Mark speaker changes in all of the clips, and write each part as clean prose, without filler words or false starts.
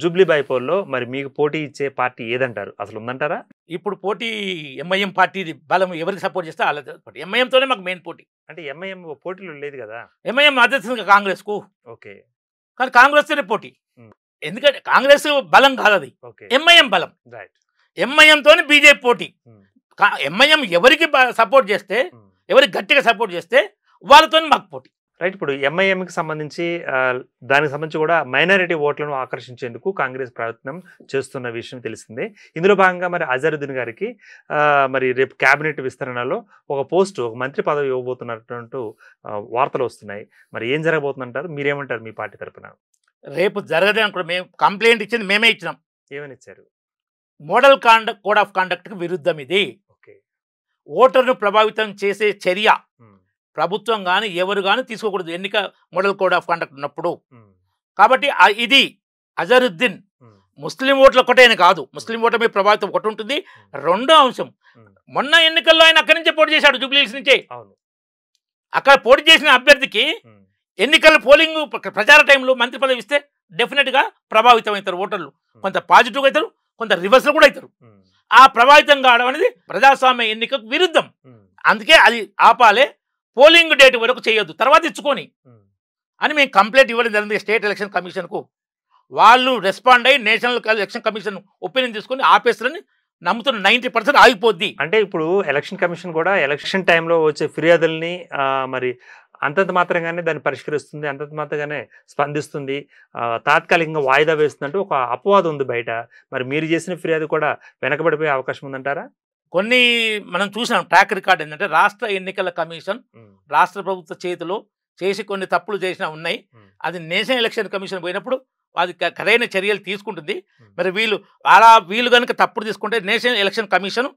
Speaker 1: Jubilee బైపోల్లో మరి మీకు పోటీ ఇచ్చే పార్టీ ఏదంటారు? అసలు ఉందంటారా?
Speaker 2: ఇప్పుడు పోటీ ఎంఐఎం పార్టీది బలం ఎవరికి సపోర్ట్ చేస్తే వాళ్ళ ఎంఐఎంతోనే మాకు మెయిన్ పోటీ.
Speaker 1: అంటే ఎంఐఎం పోటీలో లేదు కదా.
Speaker 2: ఎంఐఎం మద్దతు కాంగ్రెస్కు.
Speaker 1: ఓకే.
Speaker 2: కానీ కాంగ్రెస్తోనే పోటీ.
Speaker 1: ఉమ్.
Speaker 2: ఎందుకంటే కాంగ్రెస్ బలం కాదు అది,
Speaker 1: ఓకే.
Speaker 2: ఎంఐఎం బలం.
Speaker 1: రైట్.
Speaker 2: ఎంఐఎంతోనే బీజేపీ పోటీ. ఎంఐఎం ఎవరికి సపోర్ట్ చేస్తే, ఎవరికి గట్టిగా సపోర్ట్ చేస్తే వాళ్ళతో మాకు పోటీ.
Speaker 1: రైట్. ఇప్పుడు ఎంఐఎంకి సంబంధించి దానికి సంబంధించి కూడా మైనారిటీ ఓట్లను ఆకర్షించేందుకు కాంగ్రెస్ ప్రయత్నం చేస్తున్న విషయం తెలిసిందే. ఇందులో భాగంగా మరి అజరుద్దీన్ గారికి మరి రేపు కేబినెట్ విస్తరణలో ఒక మంత్రి పదవి ఇవ్వబోతున్నట్టు వార్తలు వస్తున్నాయి. మరి ఏం జరగబోతుందంటారు? మీరేమంటారు మీ పార్టీ తరఫున?
Speaker 2: రేపు జరగదే అనుకో. మేము కంప్లైంట్ ఇచ్చింది మేమే ఇచ్చినాం.
Speaker 1: ఏమని ఇచ్చారు?
Speaker 2: మోడల్ కోడ్ ఆఫ్ కండక్ట్కి విరుద్ధం ఇది.
Speaker 1: ఓకే.
Speaker 2: ఓటర్ను ప్రభావితం చేసే చర్య ప్రభుత్వం కానీ ఎవరు కానీ తీసుకోకూడదు ఎన్నిక మోడల్ కోడ్ ఆఫ్ కండక్ట్ ఉన్నప్పుడు. కాబట్టి ఇది అజరుద్దీన్ ముస్లిం ఓట్ల ఒకటేనే కాదు, ముస్లిం ఓట్ల మీద ప్రభావితం ఒకటి ఉంటుంది. రెండో అంశం, మొన్న ఎన్నికల్లో ఆయన అక్కడి నుంచే పోటీ చేశాడు, జూబ్లీహిల్స్ నుంచే. అక్కడ పోటీ చేసిన అభ్యర్థికి ఎన్నికల పోలింగ్ ప్రచార టైంలో మంత్రి పదవి ఇస్తే డెఫినెట్గా ప్రభావితం అవుతారు ఓటర్లు. కొంత పాజిటివ్గా అవుతారు, కొంత రివర్స్లో కూడా అవుతారు. ఆ ప్రభావితం కావడం అనేది ప్రజాస్వామ్య ఎన్నికకు విరుద్ధం. అందుకే అది ఆపాలే, పోలింగ్ డేట్ వరకు చేయొద్దు, తర్వాత ఇచ్చుకొని అని మేము కంప్లైంట్ ఇవ్వడం జరిగింది స్టేట్ ఎలక్షన్ కమిషన్కు. వాళ్ళు రెస్పాండ్ అయ్యి నేషనల్ ఎలక్షన్ కమిషన్ ఒపీనియన్ తీసుకొని ఆపేస్తారని నమ్ముతున్న. 90% ఆగిపోద్ది.
Speaker 1: అంటే ఇప్పుడు ఎలక్షన్ కమిషన్ కూడా ఎలక్షన్ టైంలో వచ్చే ఫిర్యాదుల్ని మరి అంతంత మాత్రంగానే దాన్ని పరిష్కరిస్తుంది, అంతంత మాత్రంగానే స్పందిస్తుంది, తాత్కాలికంగా వాయిదా వేస్తుందంటూ ఒక అపవాదం ఉంది బయట. మరి మీరు చేసిన ఫిర్యాదు కూడా వెనకబడిపోయే అవకాశం ఉందంటారా?
Speaker 2: కొన్ని మనం చూసినాం ట్రాక్ రికార్డ్ ఏంటంటే, రాష్ట్ర ఎన్నికల కమిషన్ రాష్ట్ర ప్రభుత్వ చేతిలో చేసి కొన్ని తప్పులు చేసినా ఉన్నాయి. అది నేషనల్ ఎలక్షన్ కమిషన్ పోయినప్పుడు అది సరైన చర్యలు తీసుకుంటుంది. మరి వీళ్ళు కనుక తప్పుడు తీసుకుంటే నేషనల్ ఎలక్షన్ కమిషన్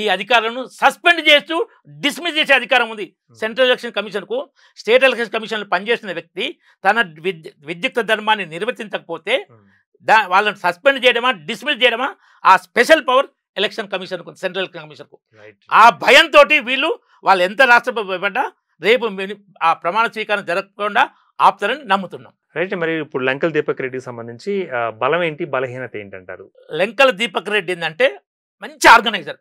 Speaker 2: ఈ అధికారులను సస్పెండ్ చేస్తూ డిస్మిస్ చేసే అధికారం ఉంది. సెంట్రల్ ఎలక్షన్ కమిషన్కు స్టేట్ ఎలక్షన్ కమిషన్లో పనిచేసిన వ్యక్తి తన విద్యుక్త ధర్మాన్ని నిర్వర్తించకపోతే వాళ్ళని సస్పెండ్ చేయడమా డిస్మిస్ చేయడమా ఆ స్పెషల్ పవర్ ఎలక్షన్ కమిషన్కు, సెంట్రల్ ఎలక్షన్ కమిషన్కు. ఆ భయంతో వాళ్ళు ఎంత రాష్ట్రపడ్డా రేపు ఆ ప్రమాణ స్వీకారం జరగకుండా ఆపుతారని నమ్ముతున్నాం.
Speaker 1: రైట్. మరి ఇప్పుడు లంకల దీపక్ రెడ్డికి సంబంధించి బలం ఏంటి, బలహీనత ఏంటంటారు?
Speaker 2: లంకల దీపక్ రెడ్డి ఏంటంటే మంచి ఆర్గనైజర్.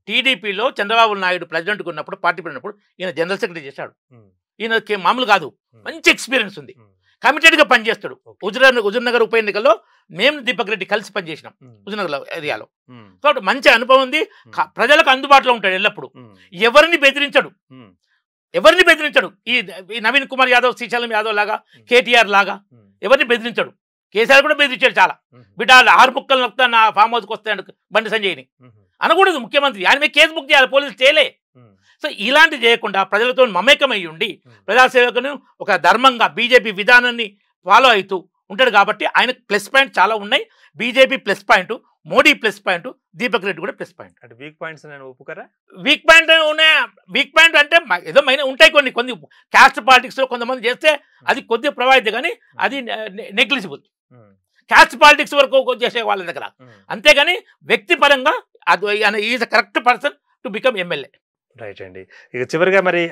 Speaker 2: టీడీపీలో చంద్రబాబు నాయుడు ప్రెసిడెంట్గా ఉన్నప్పుడు, పార్టీ పెట్టినప్పుడు ఈయన జనరల్ సెక్రటరీ చేశాడు. ఈయనకి మామూలు కాదు, మంచి ఎక్స్పీరియన్స్ ఉంది, కమిటెడ్గా పనిచేస్తాడు. హుజూర్నగర్ ఉప ఎన్నికల్లో మేము దీపక్ రెడ్డి కలిసి పనిచేసినాం హుజూర్నగర్ ఏరియాలో. కాబట్టి మంచి అనుభవం ఉంది, ప్రజలకు అందుబాటులో ఉంటాడు ఎల్లప్పుడు. ఎవరిని బెదిరించడు. ఈ నవీన్ కుమార్ యాదవ్, శ్రీశైలం యాదవ్ లాగా, కేటీఆర్ లాగా ఎవరిని బెదిరించడు. కేసీఆర్ కూడా బెదిరించాడు చాలా. బిడ్డ 6 ముక్కలు నొక్తా నా ఫామ్ హౌస్కి వస్తాడు బండి సంజయ్ని అనకూడదు ముఖ్యమంత్రి. ఆయన మీద కేసు బుక్ చేయాలి, పోలీసులు చేయలే. సో ఇలాంటి చేయకుండా ప్రజలతో మమేకమై ఉండి ప్రజాసేవకును ఒక ధర్మంగా బీజేపీ విధానాన్ని ఫాలో అవుతూ ఉంటాడు. కాబట్టి ఆయనకు ప్లస్ పాయింట్ చాలా ఉన్నాయి. BJP plus point, Modi plus point, Deepak Reddy కూడా ప్లస్ పాయింట్.
Speaker 1: అంటే వీక్ పాయింట్స్ నేను ఒప్పుకోరా?
Speaker 2: వీక్ పాయింట్ ఉన్నాయి. వీక్ పాయింట్ అంటే ఏదో ఉంటాయి కొన్ని క్యాస్ట్ పాలిటిక్స్లో కొంతమంది చేస్తే అది కొద్దిగా ప్రభావితం, కానీ అది నెగ్లిజిబుల్. క్యాస్ట్ పాలిటిక్స్ వరకు చేసే వాళ్ళ దగ్గర, అంతేగాని వ్యక్తిపరంగా అది is correct person to become MLA.
Speaker 1: Right అండి. ఇక చివరిగా మరి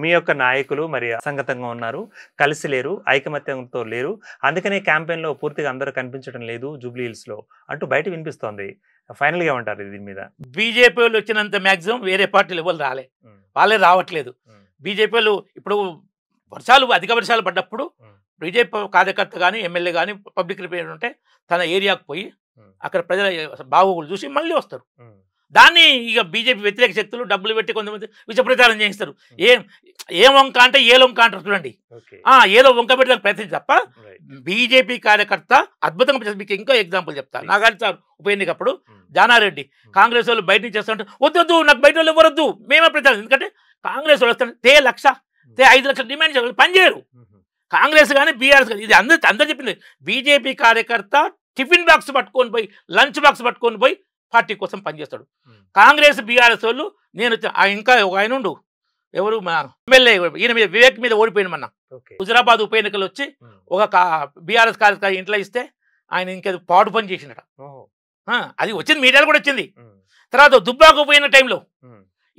Speaker 1: మీ యొక్క నాయకులు మరి అసంగతంగా ఉన్నారు, కలిసి లేరు, ఐకమత్యంతో లేరు, అందుకనే క్యాంపెయిన్లో పూర్తిగా అందరూ కనిపించడం లేదు జూబ్లీహిల్స్లో అంటూ బయట వినిపిస్తోంది. ఫైనల్గా ఏమంటారు దీని మీద?
Speaker 2: బీజేపీ వాళ్ళు వచ్చినంత మ్యాక్సిమం వేరే పార్టీలు ఎవరు వాళ్ళే రావట్లేదు. బీజేపీ వాళ్ళు ఇప్పుడు అధిక వర్షాలు పడ్డప్పుడు బీజేపీ కార్యకర్త కానీ ఎమ్మెల్యే కానీ పబ్లిక్ రిప్రజెంటేటివ్ ఉంటే తన ఏరియాకు పోయి అక్కడ ప్రజల బాగోగులు చూసి మళ్ళీ వస్తారు. దాన్ని ఇక బీజేపీ వ్యతిరేక శక్తులు డబ్బులు పెట్టి కొంతమంది విషప్రచారం చేయిస్తారు. ఏం వంక అంటే ఏ లొంక అంటారు చూడండి. ఏదో వంక పెట్టడానికి ప్రయత్నం తప్ప బీజేపీ కార్యకర్త అద్భుతంగా. మీకు ఇంకో ఎగ్జాంపుల్ చెప్తాను. నాగార్జున సార్ ఉప ఎన్నికప్పుడు జానారెడ్డి కాంగ్రెస్ వాళ్ళు బయట నుంచి చేస్తుంటే వద్దు నాకు బయట వాళ్ళు ఎవరొద్దు, మేమే ప్రచారం. ఎందుకంటే కాంగ్రెస్ వాళ్ళు వస్తాను 1,00,000 5 లక్షలు డిమాండ్ చేయాలి, పనిచేయరు. కాంగ్రెస్ కానీ బీఆర్ఎస్ కానీ ఇది అందరూ చెప్పింది. బీజేపీ కార్యకర్త టిఫిన్ బాక్స్ పట్టుకొని పోయి, లంచ్ బాక్స్ పట్టుకొని పోయి పార్టీ కోసం పనిచేస్తాడు. కాంగ్రెస్ బీఆర్ఎస్ వాళ్ళు ఇంకా ఒక ఆయన ఉండు, ఎవరు మన ఎమ్మెల్యే, ఈయన మీద వివేక్ మీద ఓడిపోయిన మొన్న హుజరాబాద్ ఉప ఎన్నికలు వచ్చి ఒక బీఆర్ఎస్ కార్యకర్త ఇంట్లో ఇస్తే ఆయన ఇంకేదో పాడు పని చేసినట. అది వచ్చింది, మీడియాలో కూడా వచ్చింది. తర్వాత దుబ్బాకు పోయిన టైంలో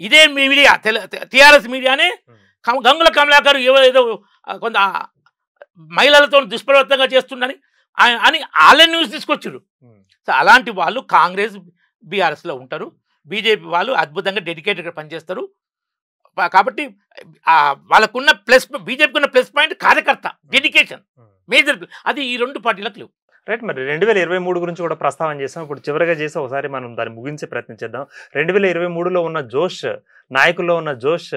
Speaker 2: ఇదే మీడియా టీఆర్ఎస్ మీడియానే గంగుల కమలాకర్ ఏదో కొంత మహిళలతో దుష్ప్రవర్తంగా చేస్తుండని అని వాళ్ళ న్యూస్ తీసుకొచ్చారు. సో అలాంటి వాళ్ళు కాంగ్రెస్ బీఆర్ఎస్లో ఉంటారు. బీజేపీ వాళ్ళు అద్భుతంగా డెడికేటెడ్గా పనిచేస్తారు. కాబట్టి వాళ్ళకున్న బీజేపీకి ఉన్న ప్లస్ పాయింట్ కార్యకర్త డెడికేషన్ మేజర్. అది ఈ రెండు పార్టీలకు లేవు.
Speaker 1: రైట్. మరి 2023 గురించి కూడా ప్రస్తావన చేసాం. ఇప్పుడు చివరిగా చేసి ఒకసారి మనం దాన్ని ముగించే ప్రయత్నం చేద్దాం. 2023లో ఉన్న జోష్, నాయకుల్లో ఉన్న జోష్,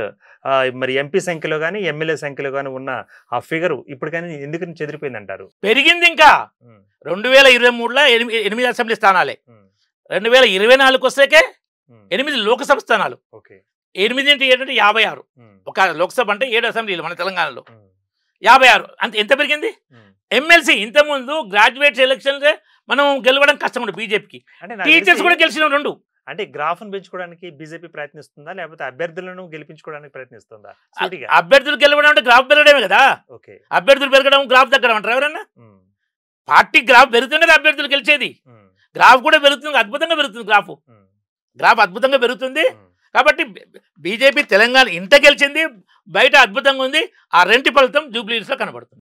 Speaker 1: మరి ఎంపీ సంఖ్యలో కానీ ఎమ్మెల్యే సంఖ్యలో కానీ ఉన్న ఆ ఫిగర్ ఇప్పుడు కానీ ఎందుకు చెదిరిపోయింది అంటారు?
Speaker 2: పెరిగింది. ఇంకా 2023లో 8 అసెంబ్లీ స్థానాలే, 2024 వస్తేకే 8 లోక్సభ స్థానాలు. 8 అంటే ఏంటంటే 56. ఒక లోక్సభ అంటే 7 అసెంబ్లీలు మన తెలంగాణలో 56. అంత ఎంత పెరిగింది? ఎమ్మెల్సీ ఇంతకుముందు గ్రాడ్యుయేట్స్ ఎలక్షన్స్ మనం గెలవడం కష్టం ఉంటుంది బీజేపీకి. టీచర్స్ కూడా గెలిచిన 2.
Speaker 1: అంటే గ్రాఫ్ను పెంచుకోవడానికి బీజేపీ ప్రయత్నిస్తుందా, లేకపోతే అభ్యర్థులను గెలిపించుకోవడానికి ప్రయత్నిస్తుందా?
Speaker 2: అభ్యర్థులు గెలవడం అంటే గ్రాఫ్ పెరగడమే కదా. అభ్యర్థులు పెరగడం గ్రాఫ్ తగ్గడం అంటారు ఎవరన్నా? పార్టీ గ్రాఫ్ పెరుగుతుండే అభ్యర్థులు గెలిచేది. గ్రాఫ్ కూడా పెరుగుతుంది, అద్భుతంగా పెరుగుతుంది. గ్రాఫ్ అద్భుతంగా పెరుగుతుంది. కాబట్టి బీజేపీ తెలంగాణ ఇంత గెలిచింది, బయట అద్భుతంగా ఉంది. ఆ రెంటి ఫలితం జూబ్లీ హిల్స్లో కనబడుతుంది.